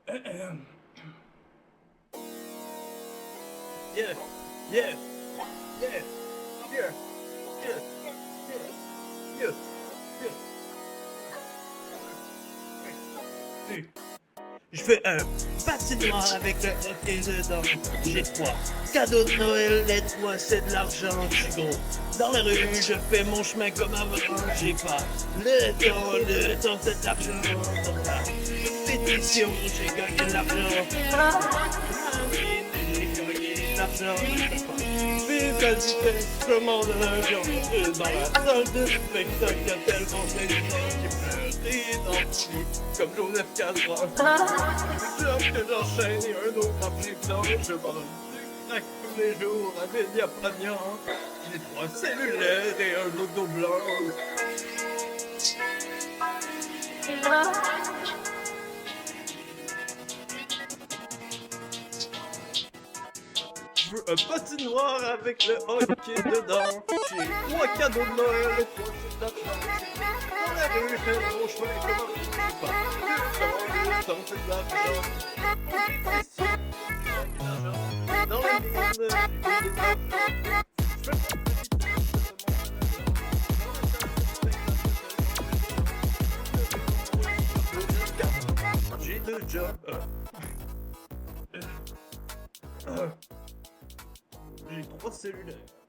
Yeah, yeah, yeah, yeah, yeah, yeah, yeah. Je fais un patinoire avec le hockey dedans. J'ai 3 cadeaux de Noël, les 3 c'est de l'argent. Je suis gros. Dans la rue, je fais mon chemin comme avant. J'ai pas le temps c'est de l'argent. Dans la pétition, j'ai gagné de l'argent. J'ai gagné de l'argent. Vive la vitesse, commande l'avion. Dans la salle de spectacle, y a tellement d'exemple. J'ai pleuré dans le lit, comme Joseph Castro. Là que j'enchaîne et un autre après temps, je vends du crack tous les jours à Média Pagnan. J'ai 3 cellulaires et un auto blanc. Je veux un patinoire avec le hockey dedans. J'ai 3 cadeaux de Noël et 3 c'est d'argent. Dans la rue, je fais mon chemin comme un pas. Le temps, c'est de l'argent. Dans la j'ai 2 jobs. J'ai 3 cellulaires.